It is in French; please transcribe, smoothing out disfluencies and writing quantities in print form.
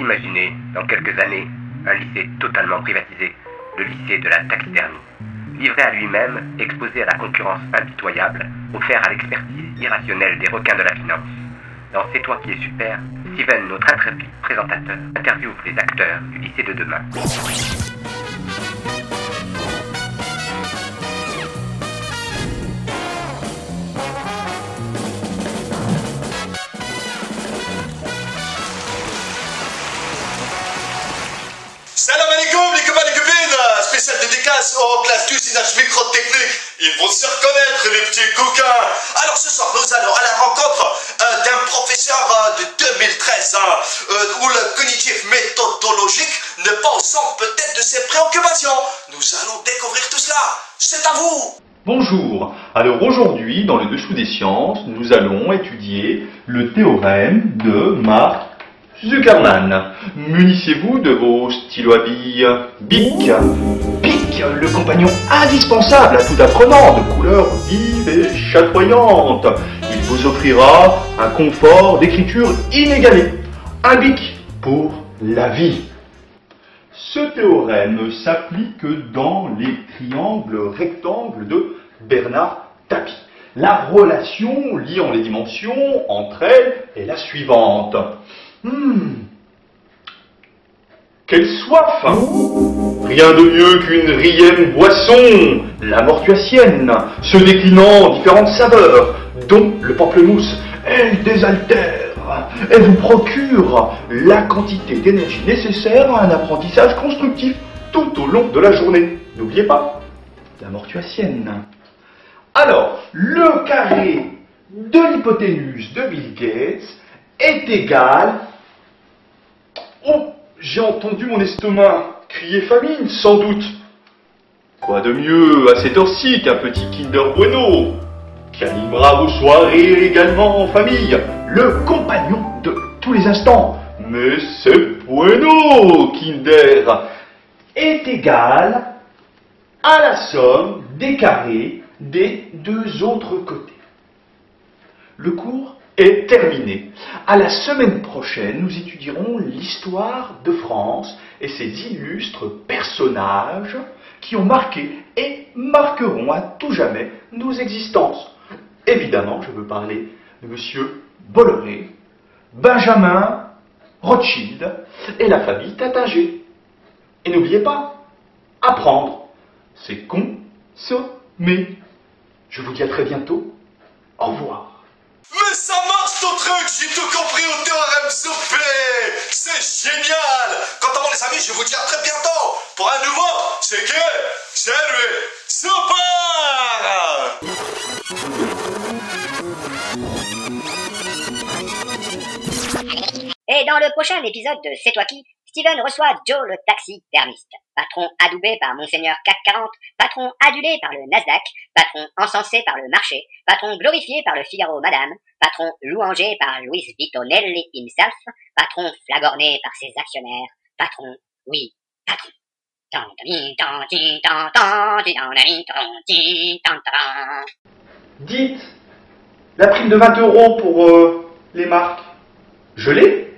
Imaginez, dans quelques années, un lycée totalement privatisé, le lycée de la taxidermie. Livré à lui-même, exposé à la concurrence impitoyable, offert à l'expertise irrationnelle des requins de la finance. Dans C'est toi qui es super, Steven, notre intrépide présentateur, interviewe les acteurs du lycée de demain. Salam alaikum les copains et les copines, spécial dédicace aux classes d'usinage microtechnique. Ils vont se reconnaître les petits coquins. Alors ce soir nous allons à la rencontre d'un professeur de 2013 où le cognitif méthodologique n'est pas au centre peut-être de ses préoccupations. Nous allons découvrir tout cela. C'est à vous. Bonjour, alors aujourd'hui dans le dessous des sciences, nous allons étudier le théorème de Mark Zuckerman. Munissez-vous de vos stylos à billes Bic. Bic, le compagnon indispensable à tout apprenant de couleurs vives et chatoyantes. Il vous offrira un confort d'écriture inégalé. Un Bic pour la vie. Ce théorème s'applique dans les triangles rectangles de Bernard Tapie. La relation liant les dimensions entre elles est la suivante. Quelle soif! Rien de mieux qu'une rième boisson, la mortuacienne, se déclinant en différentes saveurs, dont le pamplemousse. Elle désaltère, elle vous procure la quantité d'énergie nécessaire à un apprentissage constructif tout au long de la journée. N'oubliez pas, la mortuacienne. Alors, le carré de l'hypoténuse de Bill Gates est égal... Oh, j'ai entendu mon estomac crier famine, sans doute. Quoi de mieux à cette heure-ci qu'un petit Kinder Bueno, qui animera vos soirées également en famille, le compagnon de tous les instants. Mais c'est Bueno, Kinder, est égal à la somme des carrés des deux autres côtés. Le cours est terminé. À la semaine prochaine, nous étudierons l'histoire de France et ses illustres personnages qui ont marqué et marqueront à tout jamais nos existences. Évidemment, je veux parler de Monsieur Bolloré, Benjamin Rothschild et la famille Taittinger. Et n'oubliez pas, apprendre, c'est consommer. Je vous dis à très bientôt. Au revoir. Mais ça marche ton truc, j'ai tout compris au théorème soupé. C'est génial. Quant à moi les amis, je vous dis à très bientôt pour un nouveau C'est que c'est lui. Super. Et dans le prochain épisode de C'est toi qui, Steven reçoit Joe le taxidermiste, patron adoubé par Monseigneur CAC 40, patron adulé par le Nasdaq, patron encensé par le marché, patron glorifié par le Figaro Madame, patron louangé par Luis Vittonelli himself, patron flagorné par ses actionnaires, patron, oui, patron. Dites, la prime de 20 € pour les marques, je l'ai?